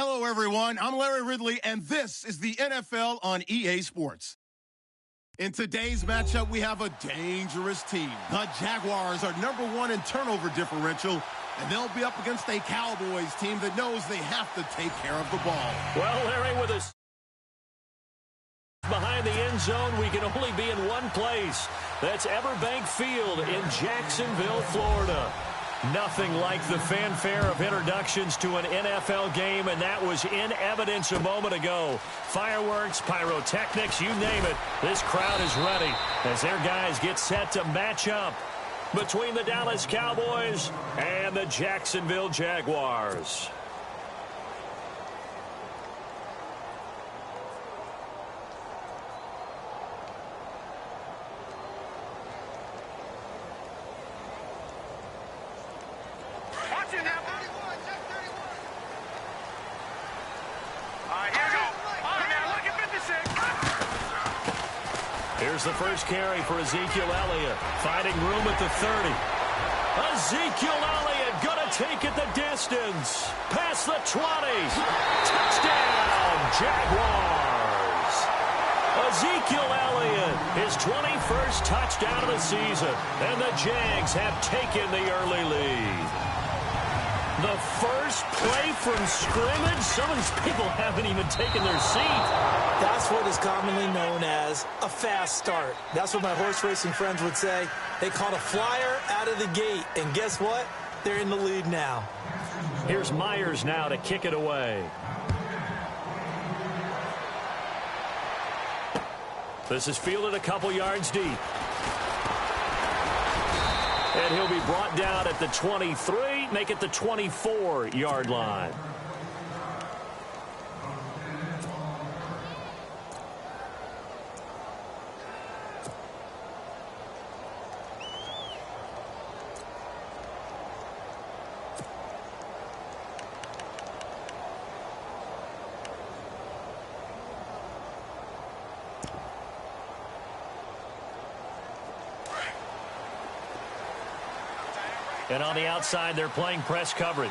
Hello, everyone. I'm Larry Ridley, and this is the NFL on EA Sports. In today's matchup, we have a dangerous team. The Jaguars are #1 in turnover differential, and they'll be up against a Cowboys team that knows they have to take care of the ball. Well, Larry, with us behind the end zone, we can only be in one place. That's Everbank Field in Jacksonville, Florida. Nothing like the fanfare of introductions to an NFL game, and that was in evidence a moment ago. Fireworks, pyrotechnics, you name it. This crowd is ready as their guys get set to match up between the Dallas Cowboys and the Jacksonville Jaguars. Here's the first carry for Ezekiel Elliott. Finding room at the 30. Ezekiel Elliott going to take it the distance. Past the 20. Touchdown, Jaguars. Ezekiel Elliott, his 21st touchdown of the season. And the Jags have taken the early lead. The first play from scrimmage. Some of these people haven't even taken their seat. That's what is commonly known as a fast start. That's what my horse racing friends would say. They caught a flyer out of the gate, and guess what? They're in the lead now. Here's Myers now to kick it away. This is fielded a couple yards deep. And he'll be brought down at the 23, make it the 24-yard line. And on the outside, they're playing press coverage.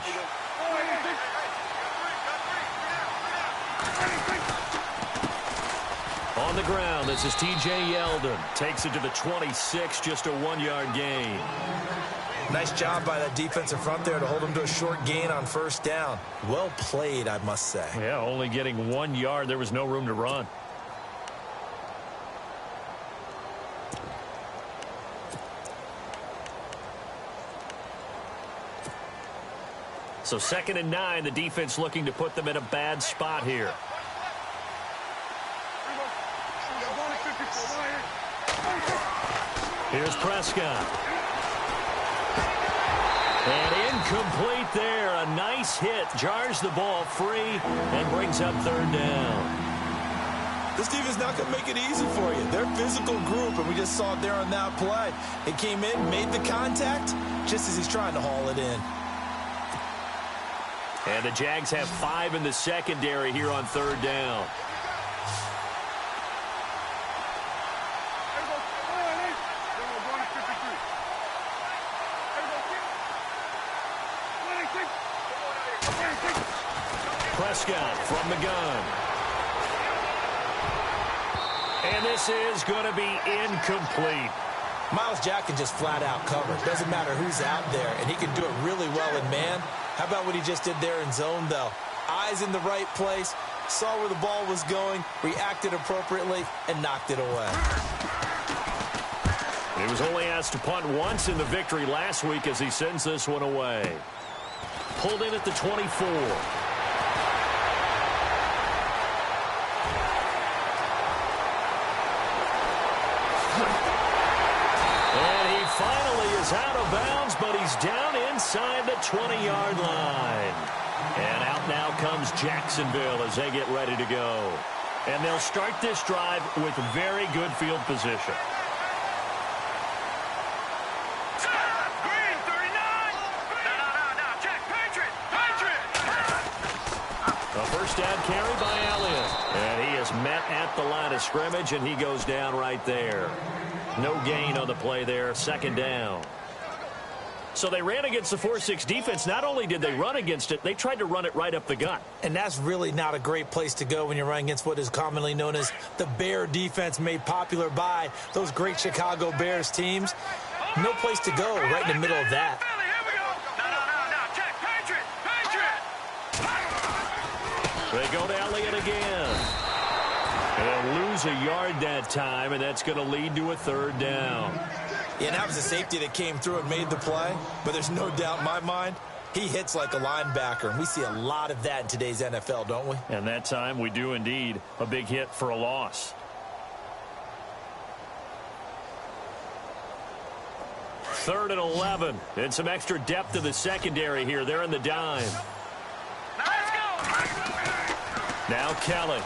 On the ground, this is T.J. Yeldon. Takes it to the 26, just a 1-yard gain. Nice job by that defensive front there to hold him to a short gain on first down. Well played, I must say. Yeah, only getting 1 yard. There was no room to run. So 2nd and 9, the defense looking to put them in a bad spot here. Here's Prescott. And incomplete there. A nice hit. Jars the ball free and brings up 3rd down. This team is not going to make it easy for you. They're a physical group, and we just saw it there on that play. It came in, made the contact, just as he's trying to haul it in. And the Jags have 5 in the secondary here on 3rd down. Prescott from the gun. And this is going to be incomplete. Myles Jack can just flat out cover. Doesn't matter who's out there, and he can do it really well in man. How about what he just did there in zone, though? Eyes in the right place, saw where the ball was going, reacted appropriately, and knocked it away. He was only asked to punt once in the victory last week as he sends this one away. Pulled in at the 24. Finally is out of bounds, but he's down inside the 20-yard line. And out now comes Jacksonville as they get ready to go. And they'll start this drive with very good field position. Green, 39. No, check, Patriot. A first down carry by Elliott. And he is met at the line of scrimmage, and he goes down right there. No gain on the play there. 2nd down. So they ran against the 4-6 defense. Not only did they run against it, they tried to run it right up the gut. And that's really not a great place to go when you're running against what is commonly known as the Bear defense, made popular by those great Chicago Bears teams. No place to go right in the middle of that. They go to Elliott again. They'll lose a yard that time, and that's going to lead to a 3rd down. Yeah, and that was a safety that came through and made the play. But there's no doubt in my mind, he hits like a linebacker. And we see a lot of that in today's NFL, don't we? And that time we do indeed. A big hit for a loss. 3rd and 11. And some extra depth to the secondary here. They're in the dime. Let's go! Now Kelly.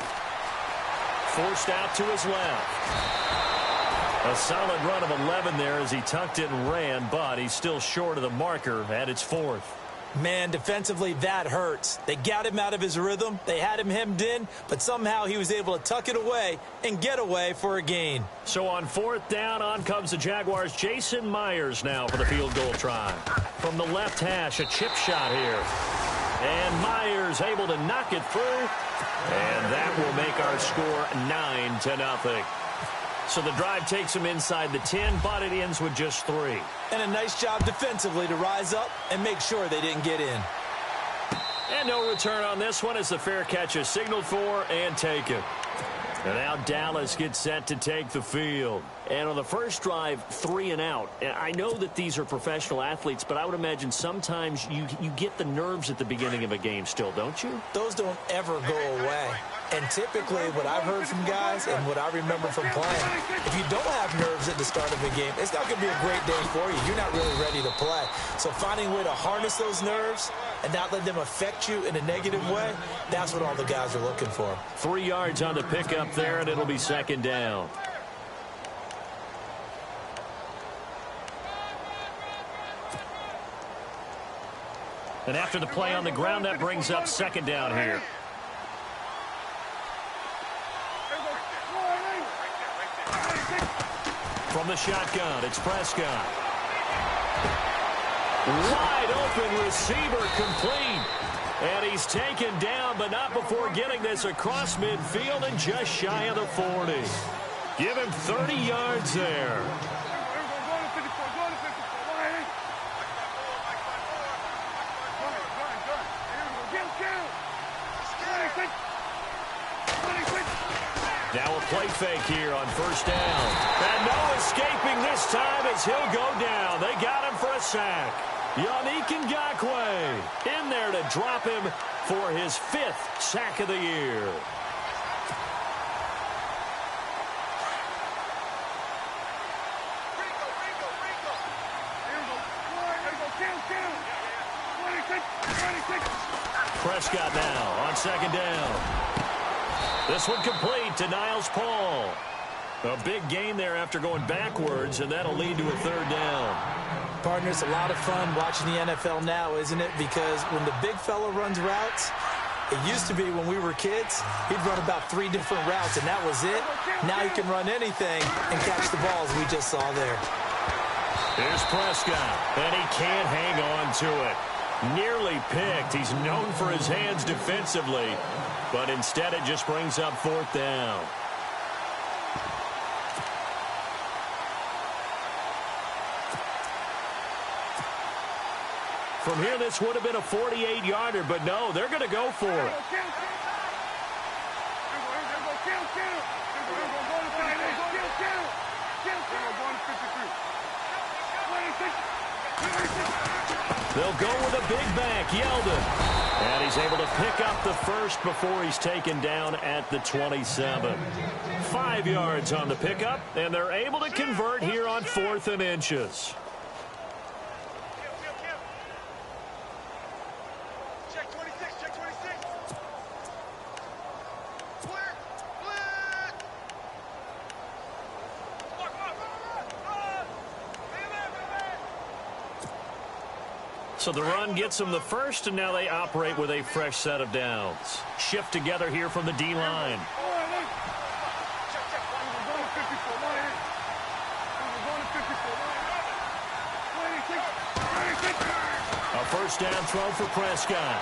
Forced out to his left. A solid run of 11 there as he tucked it and ran, but he's still short of the marker at its 4th. Man, defensively, that hurts. They got him out of his rhythm. They had him hemmed in, but somehow he was able to tuck it away and get away for a gain. So on 4th down, on comes the Jaguars. Jason Myers now for the field goal try. From the left hash, a chip shot here. And Myers able to knock it through. And that will make our score 9-0. So the drive takes him inside the 10, but it ends with just 3. And a nice job defensively to rise up and make sure they didn't get in. And no return on this one as the fair catch is signaled for and taken. And now Dallas gets set to take the field. And on the first drive, 3 and out. I know that these are professional athletes, but I would imagine sometimes you get the nerves at the beginning of a game still, don't you? Those don't ever go away. And typically what I've heard from guys and what I remember from playing, if you don't have nerves at the start of a game, it's not going to be a great day for you. You're not really ready to play. So finding a way to harness those nerves and not let them affect you in a negative way, that's what all the guys are looking for. 3 yards on the pickup there, and it'll be 2nd down. And after the play on the ground, that brings up 2nd down here. From the shotgun, it's Prescott. Wide open receiver complete. And he's taken down, but not before getting this across midfield and just shy of the 40. Give him 30 yards there. Now a play fake here on 1st down. And no escaping this time as he'll go down. They got him for a sack. Yannick Ngakoue in there to drop him for his 5th sack of the year. Prescott now on 2nd down. This one complete to Niles Paul. A big gain there after going backwards, and that'll lead to a 3rd down. Partner, it's a lot of fun watching the NFL now, isn't it? Because when the big fella runs routes, it used to be when we were kids, he'd run about 3 different routes, and that was it. Now he can run anything and catch the balls we just saw there. Here's Prescott, and he can't hang on to it. Nearly picked. He's known for his hands defensively, but instead it just brings up 4th down. From here, this would have been a 48-yarder, but no, they're going to go for it. They'll go with a big back, Yeldon. And he's able to pick up the first before he's taken down at the 27. 5 yards on the pickup, and they're able to convert here on 4th and inches. So the run gets them the first, and now they operate with a fresh set of downs. Shift together here from the D-line. First down throw for Prescott.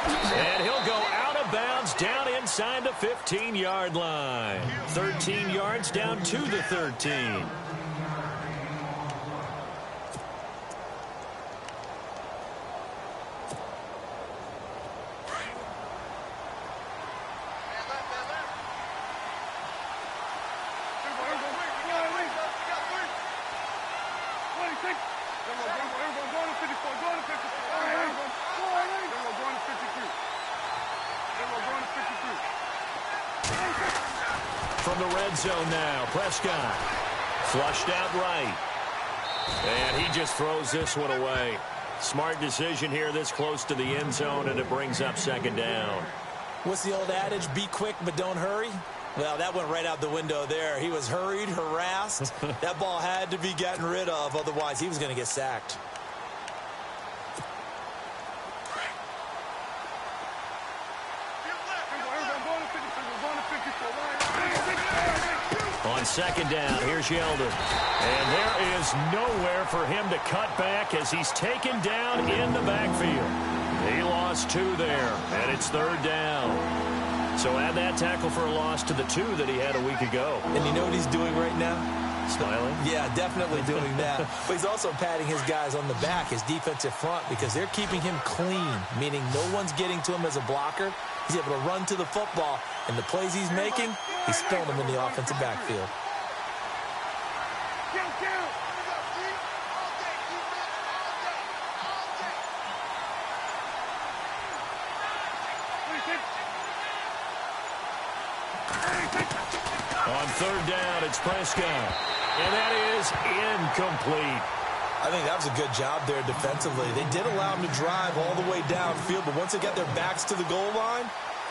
And he'll go out of bounds down inside the 15-yard line. 13 yards down to the 13. From the red zone now, Prescott flushed out right. And he just throws this one away. Smart decision here this close to the end zone, and it brings up second down. What's the old adage? Be quick, but don't hurry. Well, that went right out the window there. He was hurried, harassed. That ball had to be gotten rid of, otherwise he was going to get sacked. On second down, here's Yeldon. And there is nowhere for him to cut back as he's taken down in the backfield. He lost 2 there, and it's third down. So add that tackle for a loss to the 2 that he had a week ago. And you know what he's doing right now? Smiling? Yeah, definitely doing that. But he's also patting his guys on the back, his defensive front, because they're keeping him clean, meaning no one's getting to him as a blocker. He's able to run to the football, and the plays he's making, he's throwing them in the offensive backfield. On third down, it's Prescott. And that is incomplete. I think that was a good job there defensively. They did allow him to drive all the way downfield, but once they got their backs to the goal line,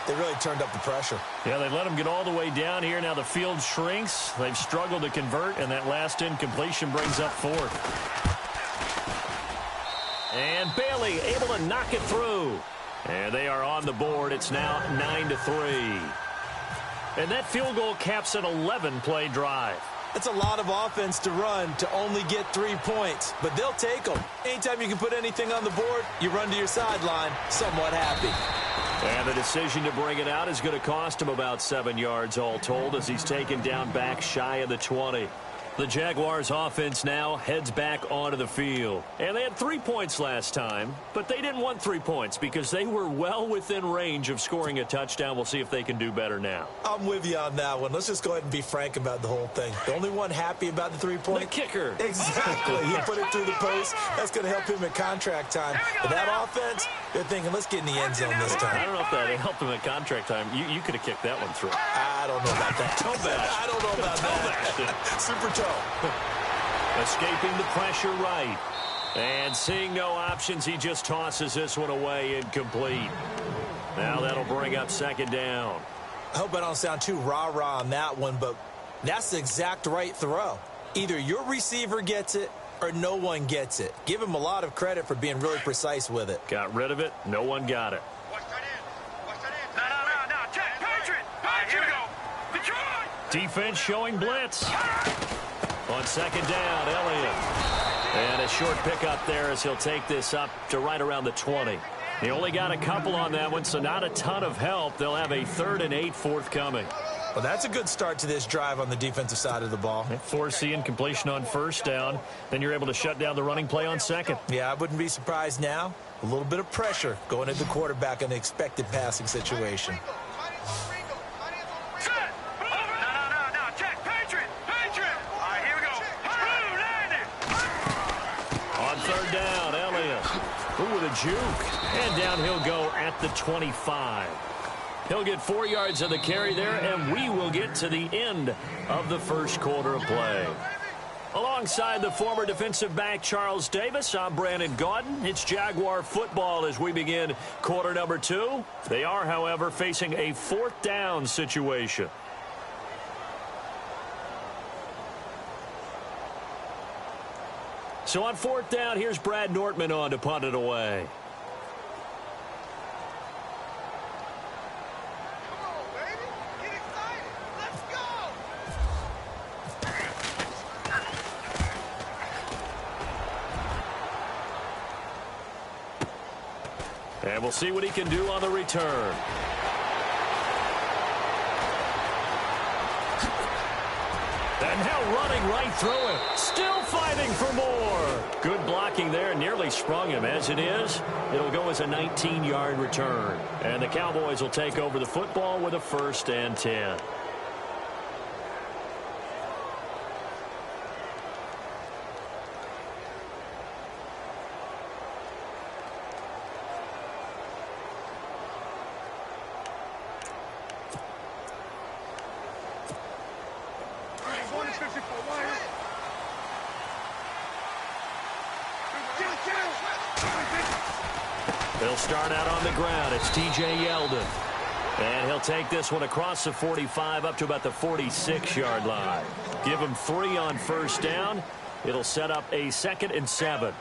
they really turned up the pressure. Yeah, they let him get all the way down here. Now the field shrinks. They've struggled to convert, and that last incompletion brings up fourth. And Bailey able to knock it through. And they are on the board. It's now 9-3. And that field goal caps an 11-play drive. It's a lot of offense to run to only get 3 points, but they'll take them. Anytime you can put anything on the board, you run to your sideline somewhat happy. And the decision to bring it out is going to cost him about 7 yards all told as he's taken down back shy of the 20. The Jaguars offense now heads back onto the field. And they had 3 points last time, but they didn't want 3 points because they were well within range of scoring a touchdown. We'll see if they can do better now. I'm with you on that one. Let's just go ahead and be frank about the whole thing. The only one happy about the 3-point? The kicker. Exactly. He put it through the post. That's going to help him at contract time. But that offense, they're thinking, let's get in the end zone this time. I don't know if that helped him at contract time. You could have kicked that one through. I don't know about that. Toe bash. I don't know about that. Super toe. Escaping the pressure right. And seeing no options, he just tosses this one away incomplete. Now that'll bring up second down. I hope I don't sound too rah-rah on that one, but that's the exact right throw. Either your receiver gets it or no one gets it. Give him a lot of credit for being really precise with it. Got rid of it. No one got it. No. Check. Patriot. Here we go. Detroit. Defense showing blitz. On second down, Elliott. And a short pickup there as he'll take this up to right around the 20. He only got a couple on that one, so not a ton of help. They'll have a 3rd and 8 forthcoming. Well, that's a good start to this drive on the defensive side of the ball. Force the incompletion on first down. Then you're able to shut down the running play on second. Yeah, I wouldn't be surprised now. A little bit of pressure going at the quarterback in an expected passing situation. Third down, Elliott. Ooh, with a juke. And down he'll go at the 25. He'll get 4 yards of the carry there, and we will get to the end of the first quarter of play. Alongside the former defensive back Charles Davis, I'm Brandon Gaudin. It's Jaguar football as we begin quarter number 2. They are, however, facing a 4th down situation. So on 4th down, here's Brad Nortman on to punt it away. Come on, baby. Get excited. Let's go. And we'll see what he can do on the return. And now running right through him. Still fighting for more. Good blocking there. Nearly sprung him. As it is, it'll go as a 19-yard return. And the Cowboys will take over the football with a 1st and 10. He'll start out on the ground. It's TJ Yeldon. And he'll take this one across the 45 up to about the 46-yard line. Give him 3 on 1st down. It'll set up a 2nd and 7.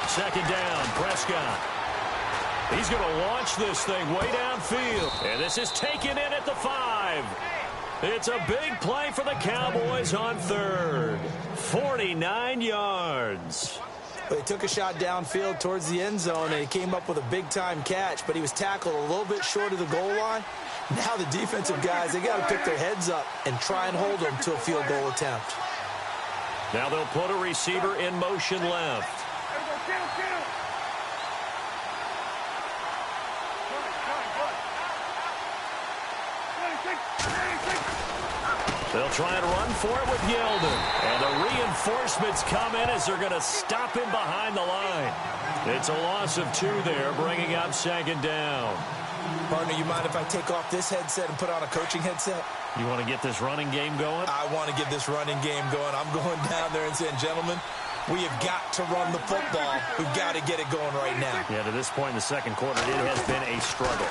Second down, Prescott. He's going to launch this thing way downfield. And this is taken in at the 5. It's a big play for the Cowboys on 3rd. 49 yards. But he took a shot downfield towards the end zone, and he came up with a big-time catch, but he was tackled a little bit short of the goal line. Now the defensive guys, they got to pick their heads up and try and hold them to a field goal attempt. Now they'll put a receiver in motion left. They'll try and run for it with Yeldon. And the reinforcements come in as they're going to stop him behind the line. It's a loss of 2 there, bringing up 2nd down. Partner, you mind if I take off this headset and put on a coaching headset? You want to get this running game going? I want to get this running game going. I'm going down there and saying, gentlemen, we have got to run the football. We've got to get it going right now. Yeah, to this point in the 2nd quarter, it has been a struggle.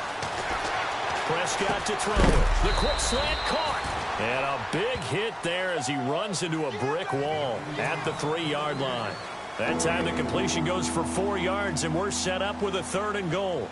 Prescott to throw it. The quick slant caught. And a big hit there as he runs into a brick wall at the 3-yard line. That time the completion goes for 4 yards, and we're set up with a 3rd and goal.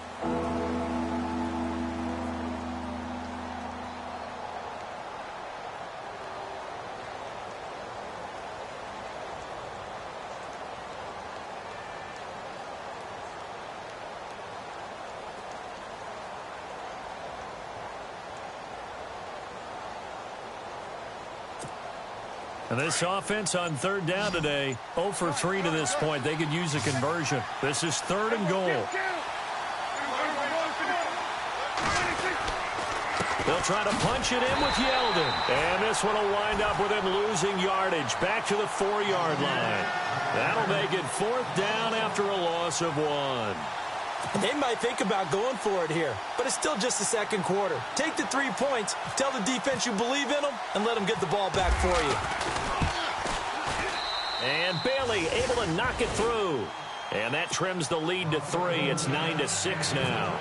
And this offense on 3rd down today, 0 for 3 to this point. They could use a conversion. This is 3rd and goal. They'll try to punch it in with Yeldon. And this one will wind up with him losing yardage back to the 4-yard line. That'll make it 4th down after a loss of 1. They might think about going for it here, but it's still just the 2nd quarter. Take the 3 points, tell the defense you believe in them, and let them get the ball back for you. And Bailey able to knock it through. And that trims the lead to 3. It's 9-6 now.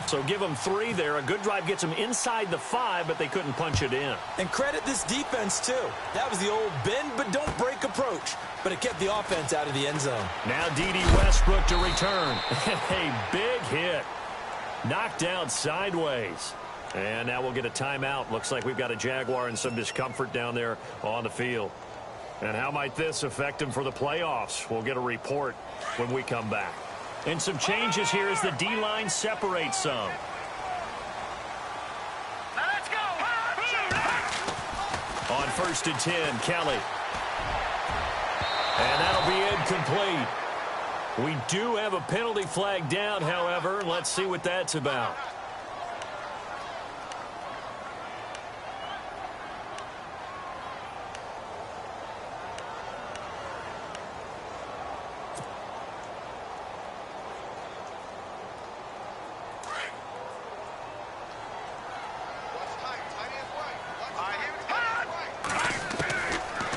So give them 3 there. A good drive gets them inside the 5, but they couldn't punch it in. And credit this defense, too. That was the old bend but don't break approach, but it kept the offense out of the end zone. Now D.D. Westbrook to return. A big hit. Knocked down sideways. And now we'll get a timeout. Looks like we've got a Jaguar and some discomfort down there on the field. And how might this affect them for the playoffs? We'll get a report when we come back. And some changes here as the D-line separates some. Let's go! On 1st and 10, Kelly. And that'll be incomplete. We do have a penalty flag down, however. Let's see what that's about.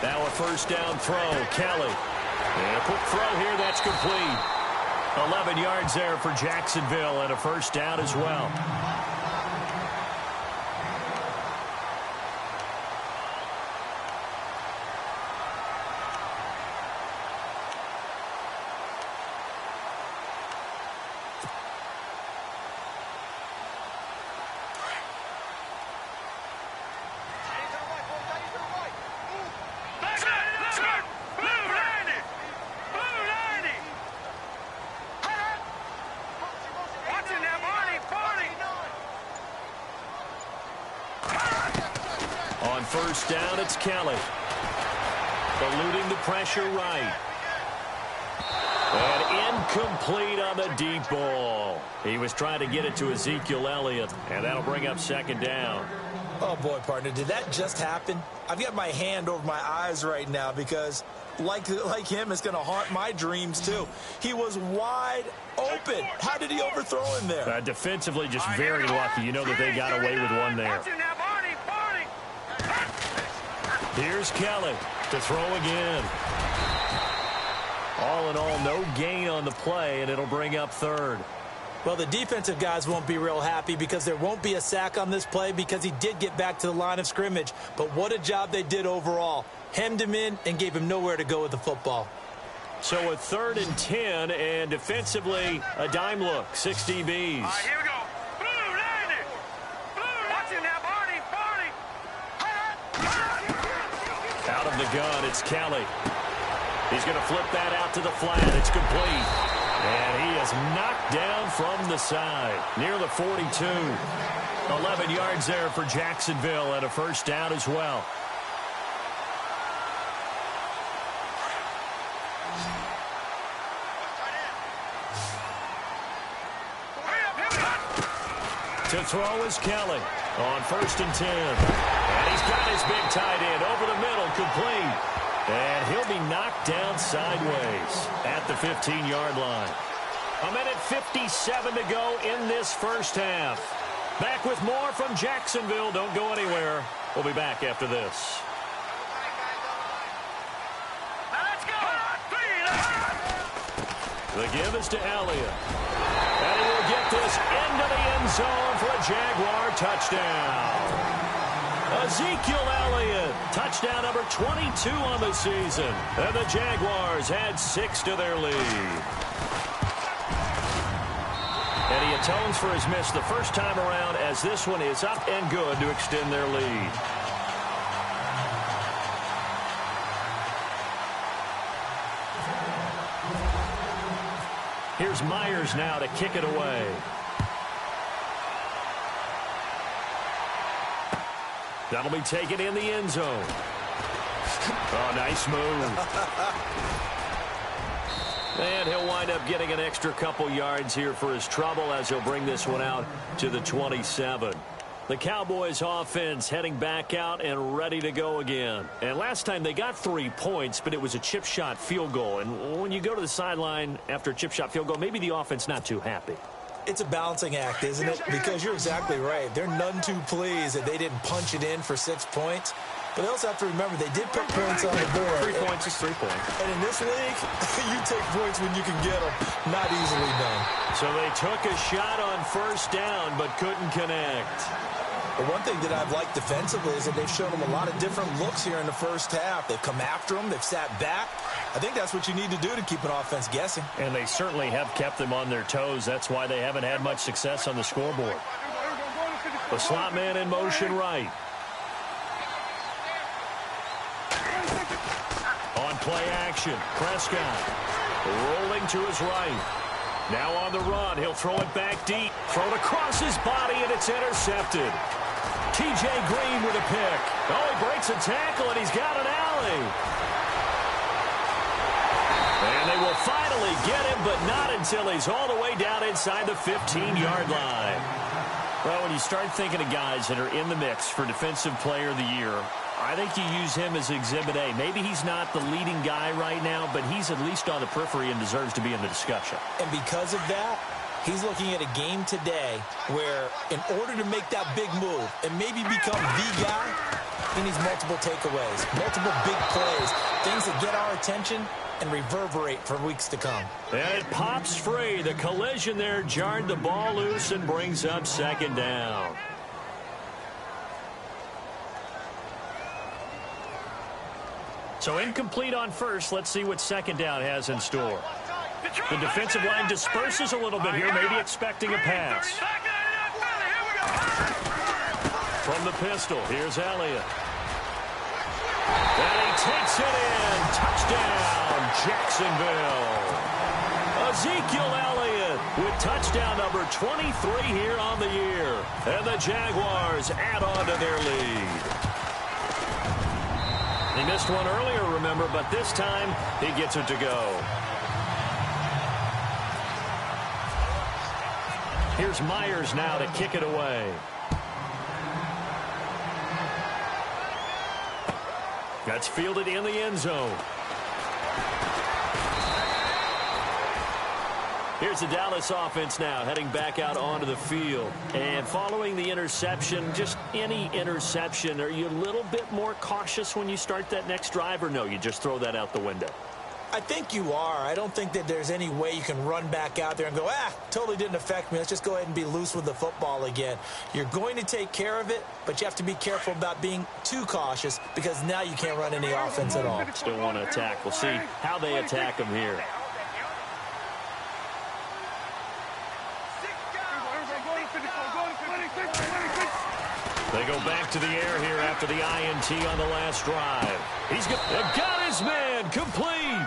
Now a 1st down throw, Kelly. And a quick throw here, that's complete. 11 yards there for Jacksonville and a 1st down as well. first down, it's Kelly. Eluding the pressure right. And incomplete on the deep ball. He was trying to get it to Ezekiel Elliott, and that'll bring up second down. Oh, boy, partner, did that just happen? I've got my hand over my eyes right now because, like him, it's going to haunt my dreams, too. He was wide open. How did he overthrow him there? Defensively, just very lucky. You know that they got away with one there. Here's Kelly to throw again. All in all, no gain on the play, and it'll bring up third. Well, the defensive guys won't be real happy because there won't be a sack on this play because he did get back to the line of scrimmage. But what a job they did overall. Hemmed him in and gave him nowhere to go with the football. So a 3rd and 10, and defensively, a dime look, 6 DBs. All right, here we go. Blue, land it. Blue, watch it now, Barney. Out of the gun, it's Kelly. He's going to flip that out to the flat. It's complete. And he is knocked down from the side, near the 42. 11 yards there for Jacksonville and a first down as well. To throw is Kelly on 1st and 10. And he's got his big tight end over the middle, complete. And he'll be knocked down sideways at the 15-yard line. 1:57 to go in this first half. Back with more from Jacksonville. Don't go anywhere. We'll be back after this. Let's go. The give is to Elliott. And he will get this into the end zone for a Jaguar touchdown. Ezekiel Elliott, touchdown number 22 on the season. And the Jaguars add 6 to their lead. And he atones for his miss the first time around as this one is up and good to extend their lead. Here's Myers now to kick it away. That'll be taken in the end zone. Oh, nice move. And he'll wind up getting an extra couple yards here for his trouble as he'll bring this one out to the 27. The Cowboys offense heading back out and ready to go again. And last time they got 3 points, but it was a chip shot field goal. And when you go to the sideline after a chip shot field goal, maybe the offense not too happy. It's a balancing act, isn't it? Because you're exactly right. They're none too pleased that they didn't punch it in for 6 points. But they also have to remember they did put points on the board. 3 points is 3 points. And in this league, you take points when you can get them. Not easily done. So they took a shot on first down but couldn't connect. But one thing that I've liked defensively is that they've shown them a lot of different looks here in the first half. They've come after them. They've sat back. I think that's what you need to do to keep an offense guessing. And they certainly have kept them on their toes. That's why they haven't had much success on the scoreboard. The slot man in motion right. On play action, Prescott rolling to his right. Now on the run, he'll throw it back deep. Thrown across his body, and it's intercepted. T.J. Green with a pick. Oh, he breaks a tackle, and he's got an alley. And they will finally get him, but not until he's all the way down inside the 15-yard line. Well, when you start thinking of guys that are in the mix for Defensive Player of the Year, I think you use him as Exhibit A. Maybe he's not the leading guy right now, but he's at least on the periphery and deserves to be in the discussion. And because of that, he's looking at a game today where in order to make that big move and maybe become the guy, he needs multiple takeaways, multiple big plays, things that get our attention and reverberate for weeks to come. And it pops free. The collision there jarred the ball loose and brings up second down. So incomplete on first. Let's see what second down has in store. The defensive line disperses a little bit here, maybe expecting a pass. From the pistol, here's Elliott. And he takes it in. Touchdown, Jacksonville. Ezekiel Elliott with touchdown number 23 here on the year. And the Jaguars add on to their lead. He missed one earlier, remember, but this time he gets it to go. Here's Myers now to kick it away. That's fielded in the end zone. Here's the Dallas offense now heading back out onto the field. And following the interception, just any interception, are you a little bit more cautious when you start that next drive, or no, you just throw that out the window? I think you are. I don't think that there's any way you can run back out there and go, totally didn't affect me. Let's just go ahead and be loose with the football again. You're going to take care of it, but you have to be careful about being too cautious because now you can't run any offense at all. Still want to attack. We'll see how they attack him here. They go back to the air here after the INT on the last drive. He's got his man complete.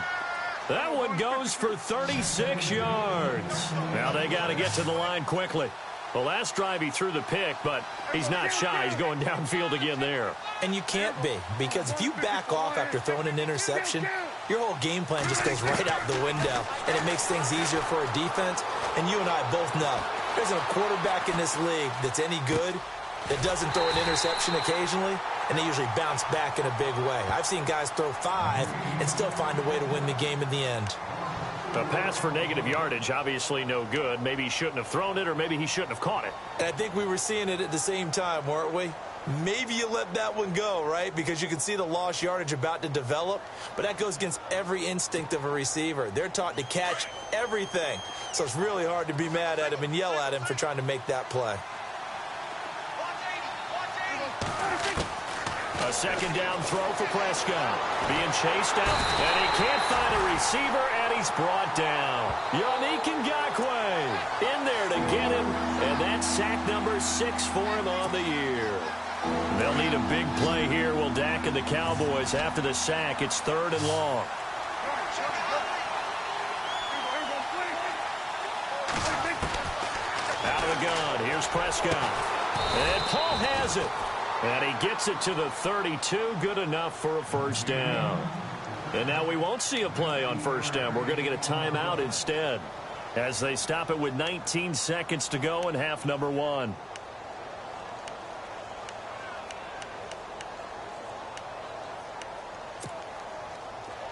That one goes for 36 yards. Now they got to get to the line quickly. The last drive he threw the pick, but he's not shy. He's going downfield again there. And you can't be, because if you back off after throwing an interception, your whole game plan just goes right out the window, and it makes things easier for a defense. And you and I both know there isn't a quarterback in this league that's any good that doesn't throw an interception occasionally, and they usually bounce back in a big way. I've seen guys throw 5 and still find a way to win the game in the end. A pass for negative yardage, obviously no good. Maybe he shouldn't have thrown it, or maybe he shouldn't have caught it. And I think we were seeing it at the same time, weren't we? Maybe you let that one go, right? Because you can see the lost yardage about to develop, but that goes against every instinct of a receiver. They're taught to catch everything, so it's really hard to be mad at him and yell at him for trying to make that play. A second down throw for Prescott. Being chased out, and he can't find a receiver, and he's brought down. Yannick Ngakoue in there to get him, and that's sack number 6 for him on the year. They'll need a big play here, will Dak and the Cowboys after the sack. It's 3rd and long. Out of the gun, here's Prescott. And Paul has it. And he gets it to the 32, good enough for a first down. And now we won't see a play on first down. We're going to get a timeout instead as they stop it with 19 seconds to go in half number 1.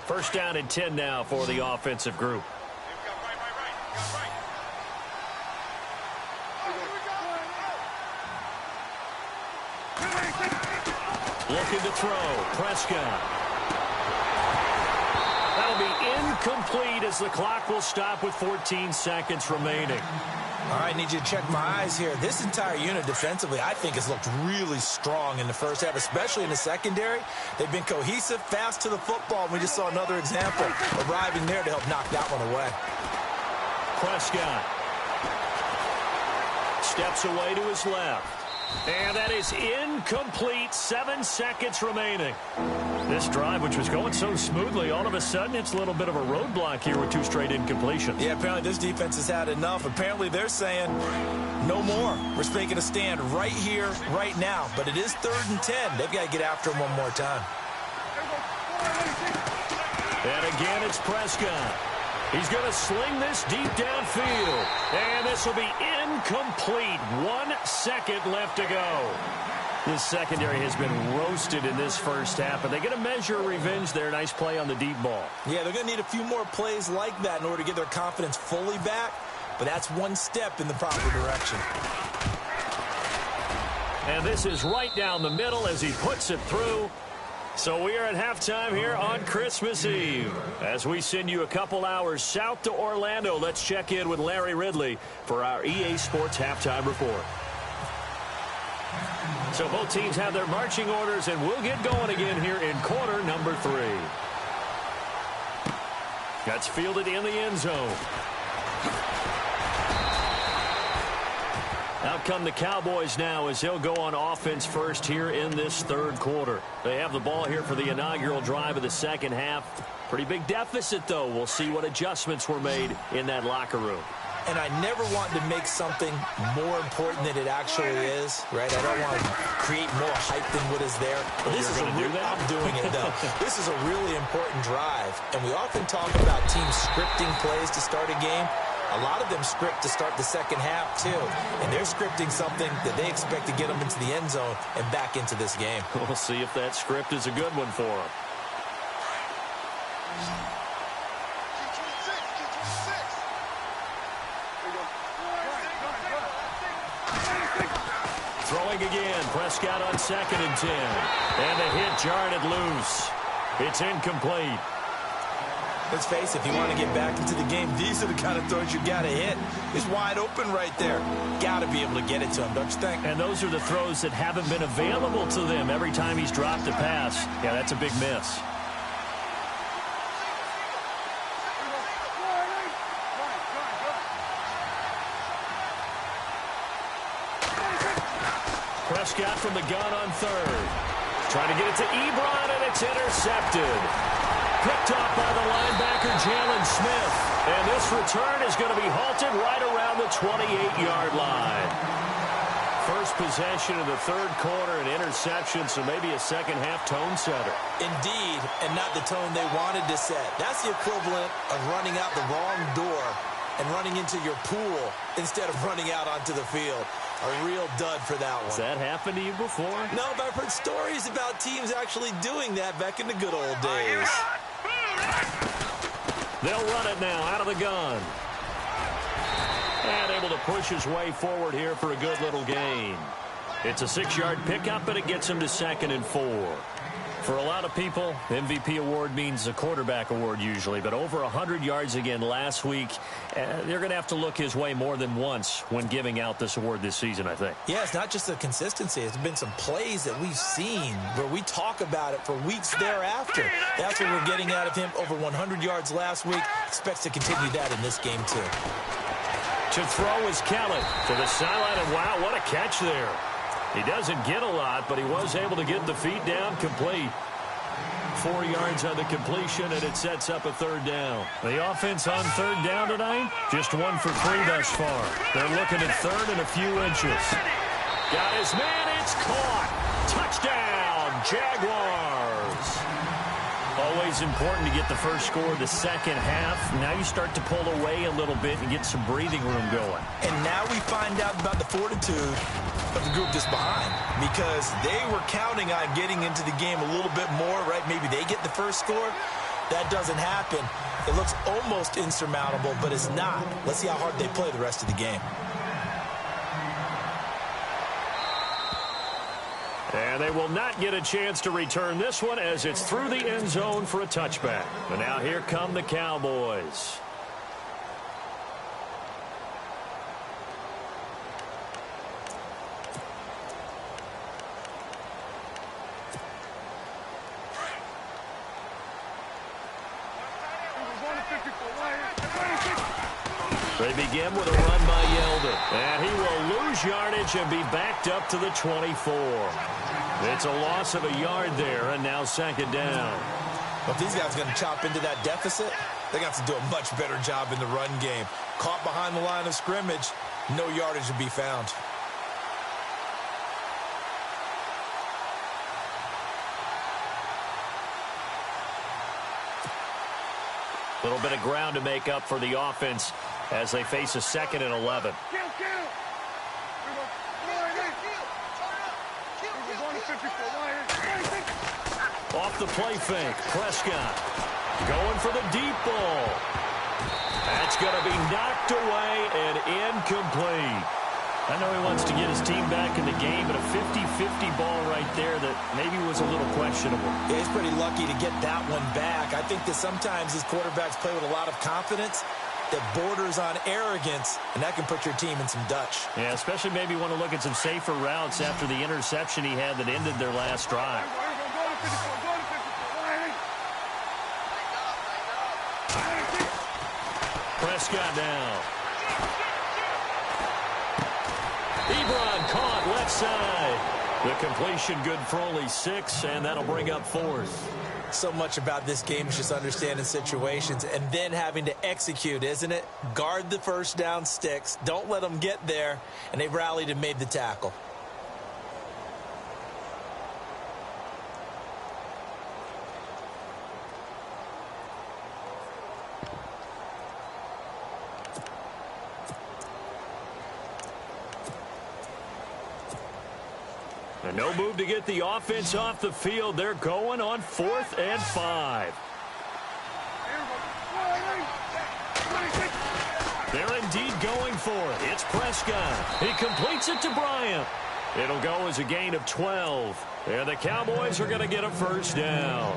First down and 10 now for the offensive group. Looking to throw. Prescott. That'll be incomplete as the clock will stop with 14 seconds remaining. All right, need you to check my eyes here. This entire unit defensively, I think, has looked really strong in the first half, especially in the secondary. They've been cohesive, fast to the football, and we just saw another example arriving there to help knock that one away. Prescott steps away to his left. And that is incomplete. 7 seconds remaining. This drive, which was going so smoothly, all of a sudden it's a little bit of a roadblock here with 2 straight incompletions. Yeah, apparently this defense has had enough. Apparently they're saying no more. We're making a stand right here, right now. But it is 3rd and 10. They've got to get after him one more time. And again, it's Prescott. He's going to sling this deep downfield. And this will be incomplete. 1 second left to go. This secondary has been roasted in this first half, but they're going to measure revenge there. Nice play on the deep ball. Yeah, they're going to need a few more plays like that in order to get their confidence fully back, but that's one step in the proper direction. And this is right down the middle as he puts it through. So we are at halftime here on Christmas Eve. As we send you a couple hours south to Orlando, let's check in with Larry Ridley for our EA Sports Halftime Report. So both teams have their marching orders, and we'll get going again here in quarter number 3. That's fielded in the end zone. Out come the Cowboys now as they'll go on offense first here in this 3rd quarter. They have the ball here for the inaugural drive of the second half. Pretty big deficit, though. We'll see what adjustments were made in that locker room. and I never want to make something more important than it actually is, right? I don't want to create more hype than what is there. But this is I'm doing it, though. This is a really important drive, and we often talk about teams scripting plays to start a game. A lot of them script to start the second half, too. And they're scripting something that they expect to get them into the end zone and back into this game. We'll see if that script is a good one for them. Throwing again. Prescott on 2nd and 10. And a hit jarred it loose. It's incomplete. Let's face it, if you want to get back into the game, these are the kind of throws you got to hit. He's wide open right there. Got to be able to get it to him, don't you think? And those are the throws that haven't been available to them every time he's dropped a pass. Yeah, that's a big miss. Prescott from the gun on 3rd. Trying to get it to Ebron, and it's intercepted. Picked off by the linebacker, Jalen Smith. And this return is going to be halted right around the 28-yard line. First possession of the 3rd quarter, an interception, so maybe a second-half tone setter. Indeed, and not the tone they wanted to set. That's the equivalent of running out the wrong door and running into your pool instead of running out onto the field. A real dud for that one. Has that happened to you before? No, but I've heard stories about teams actually doing that back in the good old days. They'll run it now out of the gun. And able to push his way forward here for a good little gain. It's a 6-yard pickup, and it gets him to 2nd and 4. For a lot of people, MVP award means a quarterback award usually, but over 100 yards again last week. They're going to have to look his way more than once when giving out this award this season, I think. Yeah, it's not just the consistency. It's been some plays that we've seen where we talk about it for weeks thereafter. That's what we're getting out of him. Over 100 yards last week. Expects to continue that in this game, too. To throw is Kelly to the sideline, and wow, what a catch there. He doesn't get a lot, but he was able to get the feet down complete. 4 yards on the completion, and it sets up a 3rd down. The offense on 3rd down tonight, just 1 for 3 thus far. They're looking at 3rd and a few inches. Got his man, it's caught. Touchdown, Jaguars. Always important to get the first score of the second half. Now you start to pull away a little bit and get some breathing room going. And now we find out about the fortitude of the group just behind, because they were counting on getting into the game a little bit more, right? Maybe they get the first score. That doesn't happen. It looks almost insurmountable, but it's not. Let's see how hard they play the rest of the game. And they will not get a chance to return this one as it's through the end zone for a touchback. And now here come the Cowboys. They begin with a run by Yeldon. And he will lose yardage and be backed up to the 24. It's a loss of a yard there, and now 2nd down. Well, if these guys are going to chop into that deficit, they're going to have to do a much better job in the run game. Caught behind the line of scrimmage, no yardage to be found. A little bit of ground to make up for the offense as they face a 2nd and 11. Off the play fake, Prescott going for the deep ball. That's going to be knocked away and incomplete. I know he wants to get his team back in the game, but a 50-50 ball right there that maybe was a little questionable. Yeah, he's pretty lucky to get that one back. I think that sometimes these quarterbacks play with a lot of confidence that borders on arrogance, and that can put your team in some Dutch. Yeah, especially maybe want to look at some safer routes after the interception he had that ended their last drive. Prescott now. Ebron caught left side. The completion good for only 6, and that'll bring up 4th. So much about this game is just understanding situations and then having to execute, isn't it? Guard the first down sticks. Don't let them get there. And they rallied and made the tackle. And no move to get the offense off the field. They're going on 4th and 5. They're indeed going for it. It's Prescott. He completes it to Bryant. It'll go as a gain of 12. And the Cowboys are going to get a first down.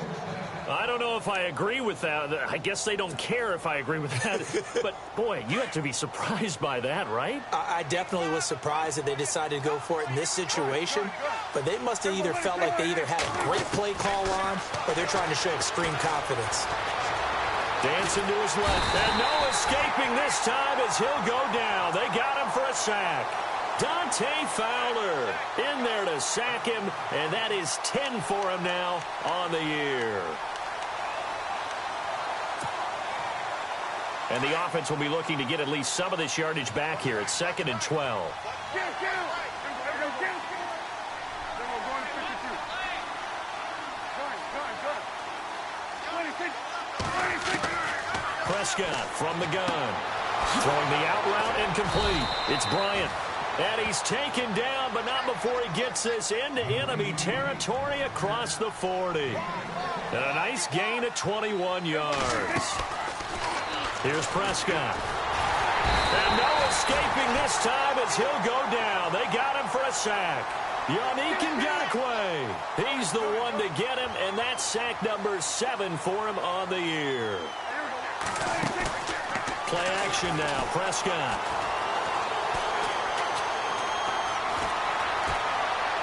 I don't know if I agree with that. I guess they don't care if I agree with that. But, boy, you have to be surprised by that, right? I definitely was surprised that they decided to go for it in this situation. But they must have either felt like they either had a great play call on or they're trying to show extreme confidence. Dancing to his left. And no escaping this time as he'll go down. They got him for a sack. Dante Fowler in there to sack him. And that is 10 for him now on the year. And the offense will be looking to get at least some of this yardage back here. It's 2nd and 12. Prescott from the gun. Throwing the out route and complete. It's Bryant. And he's taken down, but not before he gets this into enemy territory across the 40. And a nice gain of 21 yards. Here's Prescott. And no escaping this time as he'll go down. They got him for a sack. Yannick Ngakoue. He's the one to get him, and that's sack number 7 for him on the year. Play action now. Prescott.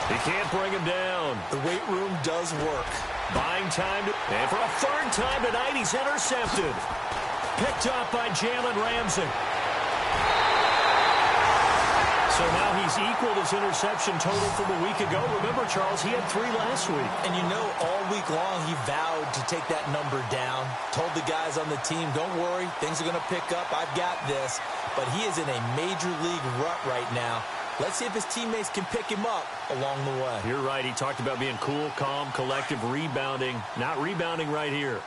He can't bring him down. The weight room does work. Buying time. And for a 3rd time tonight, he's intercepted. Picked up by Jalen Ramsey. So now he's equaled his interception total from a week ago. Remember, Charles, he had 3 last week. And you know, all week long he vowed to take that number down. Told the guys on the team, don't worry, things are going to pick up. I've got this. But he is in a major league rut right now. Let's see if his teammates can pick him up along the way. You're right. He talked about being cool, calm, collective, rebounding. Not rebounding right here.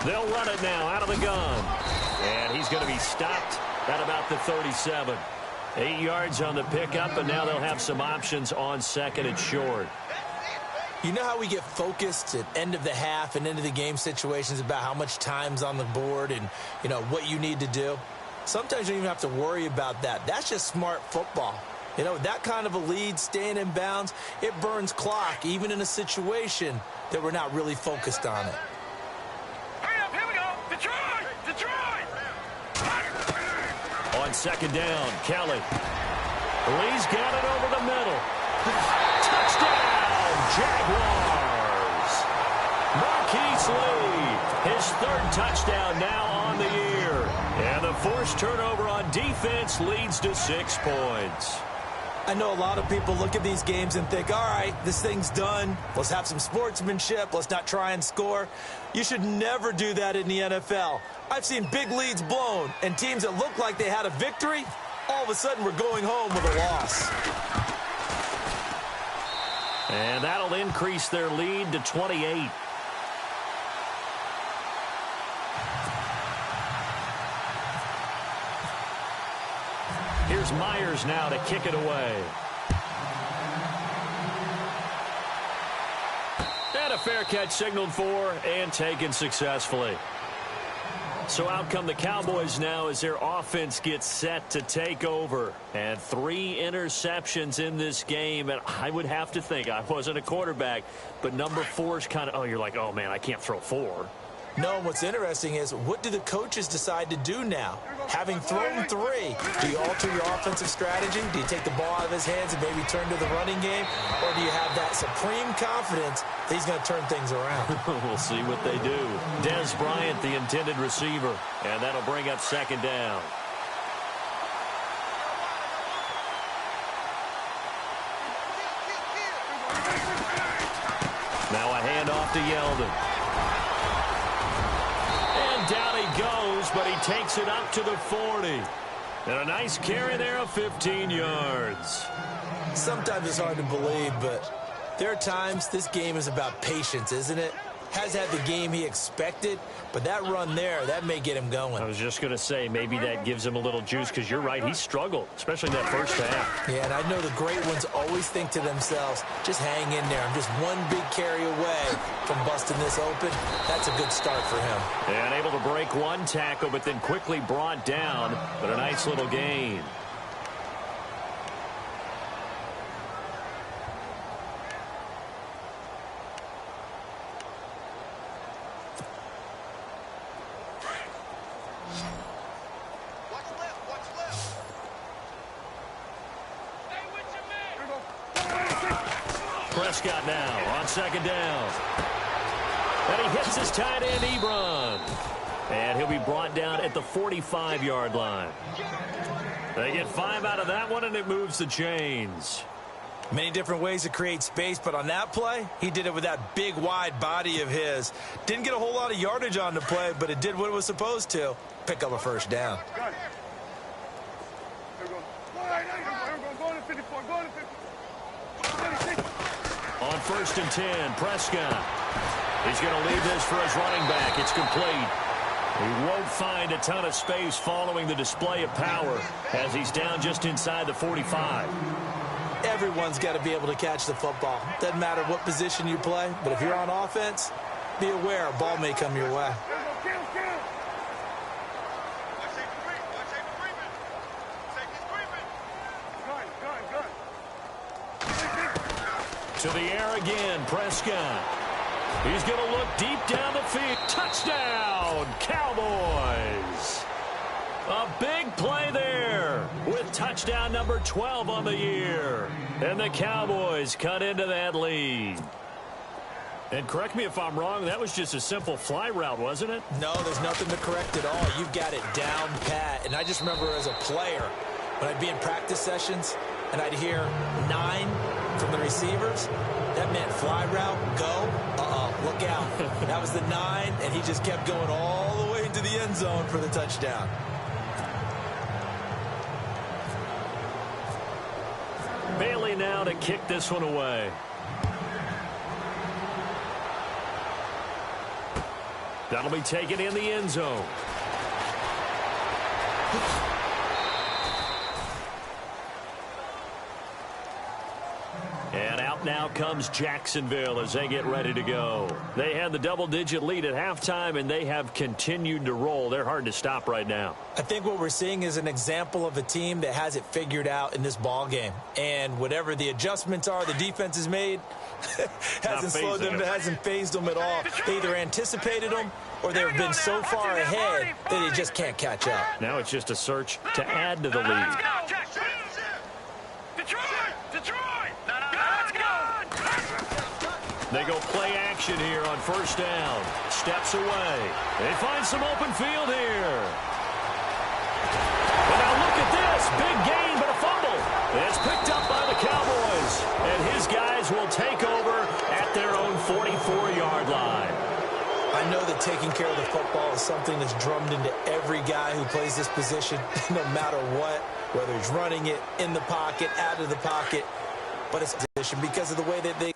They'll run it now out of the gun. And he's going to be stopped at about the 37. 8 yards on the pickup, and now they'll have some options on 2nd and short. You know how we get focused at end of the half and end of the game situations about how much time's on the board and, you know, what you need to do? Sometimes you don't even have to worry about that. That's just smart football. You know, that kind of a lead, staying in bounds, it burns clock, even in a situation that we're not really focused on it. On 2nd down, Kelly. Lee's got it over the middle. Touchdown, Jaguars. Marquise Lee, his 3rd touchdown now on the year. And the forced turnover on defense leads to 6 points. I know a lot of people look at these games and think, all right, this thing's done. Let's have some sportsmanship. Let's not try and score. You should never do that in the NFL. I've seen big leads blown, and teams that look like they had a victory, all of a sudden we're going home with a loss. And that'll increase their lead to 28. Here's Myers now to kick it away. And a fair catch signaled for and taken successfully. So out come the Cowboys now as their offense gets set to take over. And 3 interceptions in this game. And I would have to think, I wasn't a quarterback, but number 4 is kind of, oh, you're like, oh, man, I can't throw 4. No, what's interesting is, what do the coaches decide to do now? Having thrown 3, do you alter your offensive strategy? Do you take the ball out of his hands and maybe turn to the running game? Or do you have that supreme confidence that he's going to turn things around? We'll see what they do. Dez Bryant, the intended receiver. And that'll bring up 2nd down. Now a handoff to Yeldon. And down he goes, but he takes it up to the 40. And a nice carry there of 15 yards. Sometimes it's hard to believe, but there are times this game is about patience, isn't it? Has had the game he expected, but that run there, that may get him going. I was just going to say, maybe that gives him a little juice, because you're right, he struggled, especially in that first half. Yeah, and I know the great ones always think to themselves, just hang in there. I'm just one big carry away from busting this open. That's a good start for him. And able to break one tackle, but then quickly brought down, but a nice little gain. Prescott now on second down. And he hits his tight end, Ebron. And he'll be brought down at the 45-yard line. They get 5 out of that one, and it moves the chains. Many different ways to create space, but on that play, he did it with that big, wide body of his. Didn't get a whole lot of yardage on the play, but it did what it was supposed to. Pick up a first down. On first and 10, Prescott. He's going to leave this for his running back. It's complete. He won't find a ton of space following the display of power as he's down just inside the 45. Everyone's got to be able to catch the football. Doesn't matter what position you play, but if you're on offense, be aware a ball may come your way. To the air again, Prescott. He's going to look deep down the field. Touchdown, Cowboys. A big play there with touchdown number 12 on the year. And the Cowboys cut into that lead. And correct me if I'm wrong, that was just a simple fly route, wasn't it? No, there's nothing to correct at all. You've got it down pat. And I just remember as a player, when I'd be in practice sessions and I'd hear 9 from the receivers, that meant fly route, go, look out. That was the 9, and he just kept going all the way into the end zone for the touchdown. Bailey now to kick this one away. That'll be taken in the end zone. And out now comes Jacksonville as they get ready to go. They had the double-digit lead at halftime, and they have continued to roll. They're hard to stop right now. I think what we're seeing is an example of a team that has it figured out in this ball game. And whatever the adjustments are the defense has made, hasn't slowed them, hasn't phased them at all. They either anticipated them or they've been so far ahead that they just can't catch up. Now it's just a search to add to the lead. They go play action here on first down. Steps away. They find some open field here. And now look at this. Big gain, but a fumble. It's picked up by the Cowboys. And his guys will take over at their own 44-yard line. I know that taking care of the football is something that's drummed into every guy who plays this position, no matter what, whether he's running it, in the pocket, out of the pocket. But it's a position because of the way that they